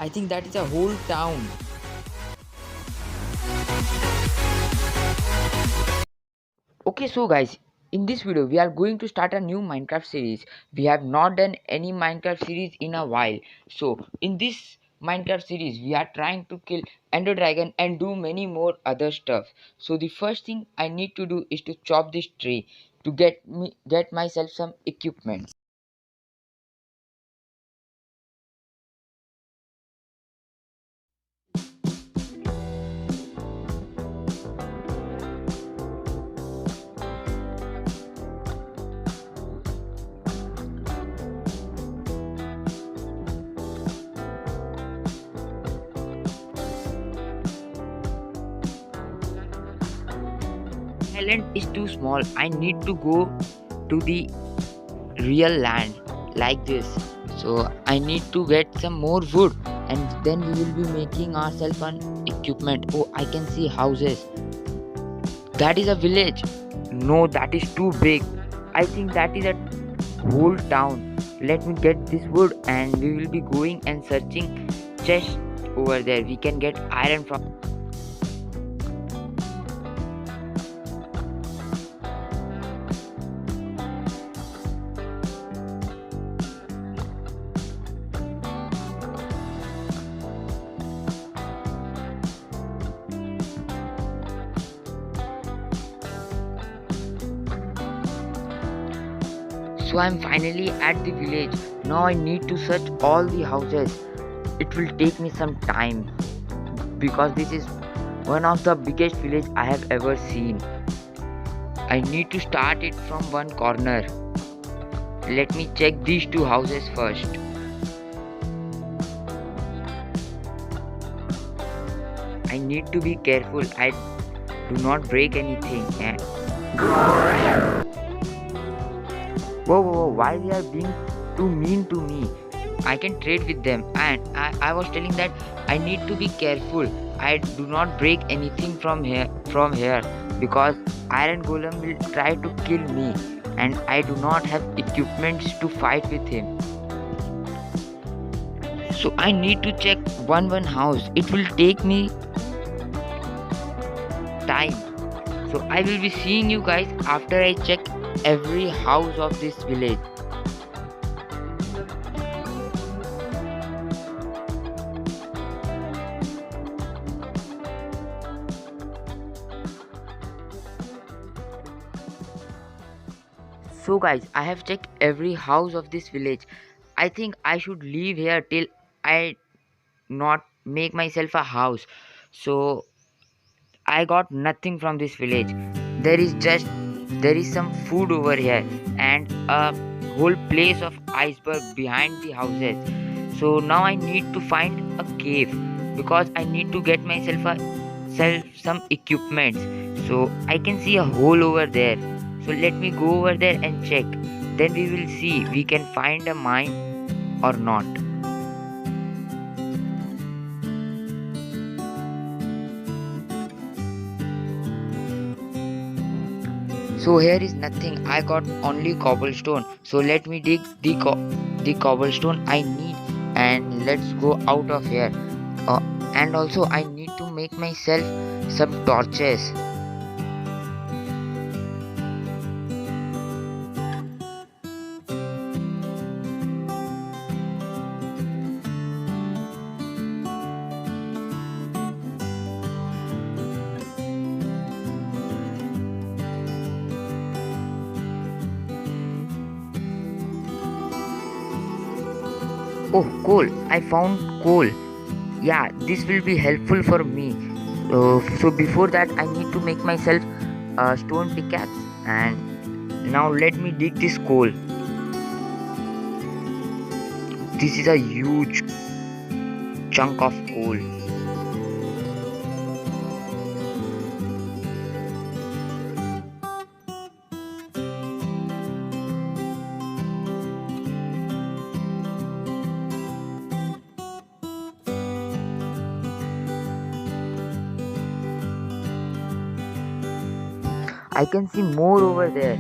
I think that is a whole town. Okay, so guys, in this video we are going to start a new Minecraft series. We have not done any Minecraft series in a while. So in this Minecraft series we are trying to kill Ender Dragon and do many more other stuff. So the first thing I need to do is to chop this tree to get myself some equipment. Island is too small. I need to go to the real land like this. So I need to get some more wood and then we will be making ourselves an equipment. Oh, I can see houses. That is a village. No, that is too big. I think that is a whole town. Let me get this wood and we will be going and searching chest over there. We can get iron from. So I'm finally at the village. Now I need to search all the houses. It will take me some time because this is one of the biggest village I have ever seen. I need to start it from one corner. Let me check these two houses first. I need to be careful. I do not break anything. Whoa, why they are being too mean to me? I can trade with them and I was telling that I need to be careful. I do not break anything from here because Iron Golem will try to kill me and I do not have equipments to fight with him. So I need to check one house. It will take me time. So I will be seeing you guys after I check every house of this village. So guys, I have checked every house of this village. I think I should leave here till I not make myself a house. So I got nothing from this village. There is some food over here and a whole place of iceberg behind the houses. So now I need to find a cave because I need to get myself some equipment. So I can see a hole over there. So let me go over there and check. Then we will see we can find a mine or not. So here is nothing. I got only cobblestone. So let me dig the cobblestone I need and let's go out of here. And also I need to make myself some torches. Oh, coal. I found coal. Yeah, this will be helpful for me. So before that I need to make myself a stone pickaxe and now let me dig this coal. This is a huge chunk of coal. I can see more over there.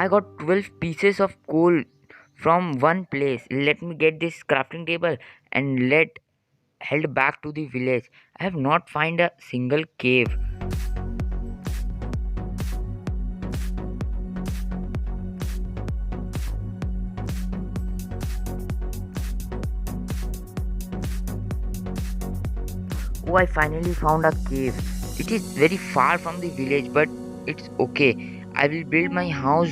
I got 12 pieces of coal from one place. Let me get this crafting table and let held back to the village. I have not find a single cave. Oh, I finally found a cave. It is very far from the village, but it's okay. I will build my house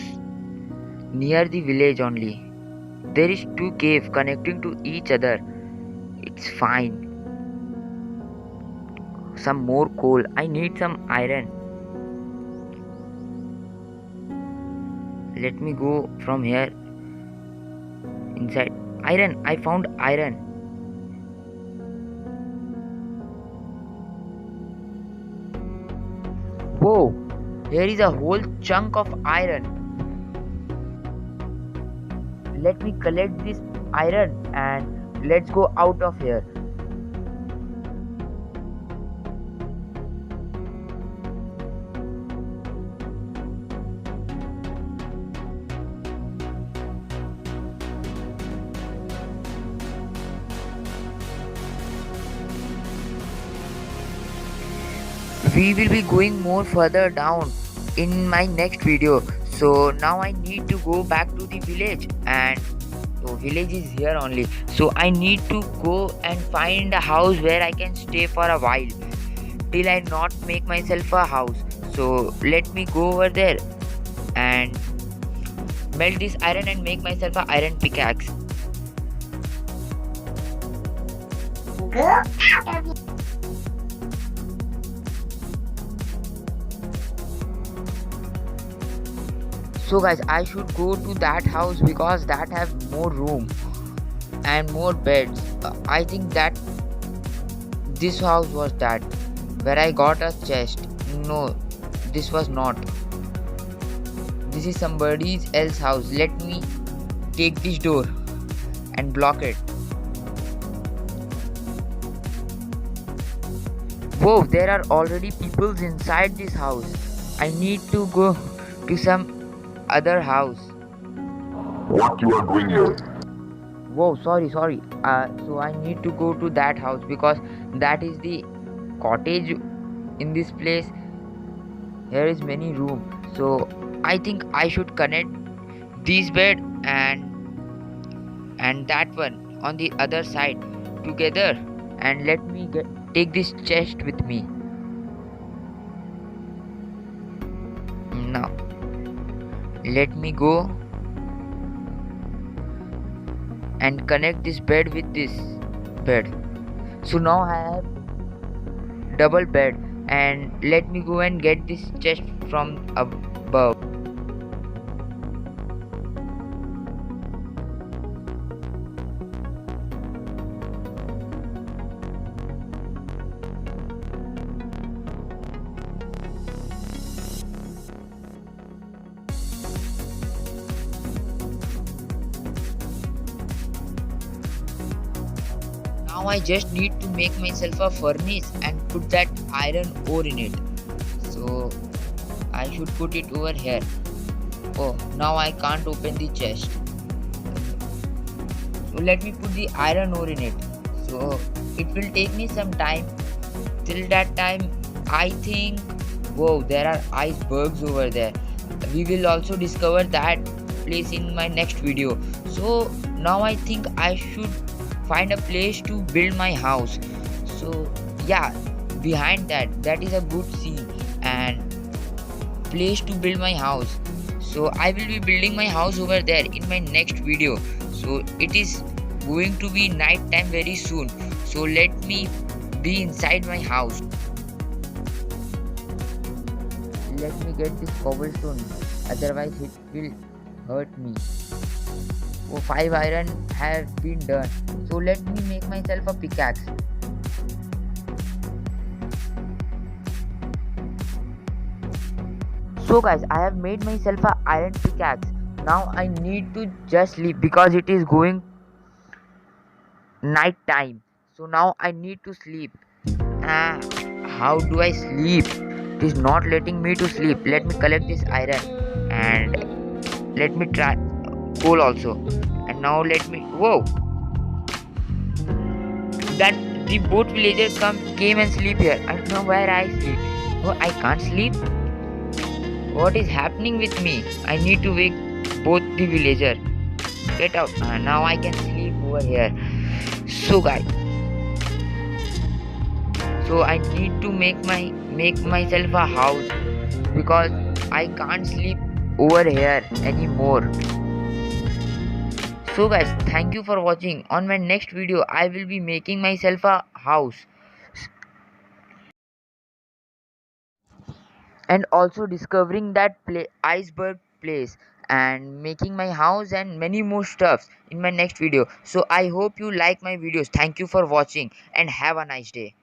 near the village only. There is two caves connecting to each other. It's fine. Some more coal. I need some iron. Let me go from here inside. Iron. I found iron. Whoa! Here is a whole chunk of iron. Let me collect this iron and let's go out of here. We will be going more further down in my next video. So now I need to go back to the village, and so village is here only. So I need to go and find a house where I can stay for a while till I not make myself a house. So let me go over there and melt this iron and make myself a iron pickaxe. So guys, I should go to that house because that have more room and more beds. I think that this house was that where I got a chest. No, this was not. This is somebody else's house. Let me take this door and block it. Whoa, there are already people inside this house. I need to go to some other house. What you are doing here? Whoa, sorry. So I need to go to that house because that is the cottage in this place. Here is many room. So I think I should connect this bed and that one on the other side together, and let me take this chest with me. Now let me go and connect this bed with this bed. So now I have double bed, and let me go and get this chest from above. Now I just need to make myself a furnace and put that iron ore in it. So I should put it over here. Oh, now I can't open the chest. So let me put the iron ore in it. So it will take me some time. Till that time, I think, whoa, there are icebergs over there. We will also discover that place in my next video. So now I think I should find a place to build my house. So yeah, behind that is a good scene and place to build my house. So I will be building my house over there in my next video. So it is going to be night time very soon. So let me be inside my house. Let me get this cobblestone, otherwise it will hurt me. Oh, 5 iron have been done. So let me make myself a pickaxe. So guys, I have made myself a iron pickaxe. Now I need to just sleep because it is going night time. So now I need to sleep. How do I sleep? It is not letting me to sleep. Let me collect this iron and let me try coal also. And now let me, whoa, that the both villagers came and sleep here. I don't know where I sleep. Oh, I can't sleep. What is happening with me? I need to wake both the villager. Get out. Now I can sleep over here. So guys, so I need to make myself a house because I can't sleep over here anymore. So guys, thank you for watching. On my next video I will be making myself a house and also discovering that iceberg place and making my house and many more stuffs in my next video. So I hope you like my videos. Thank you for watching and have a nice day.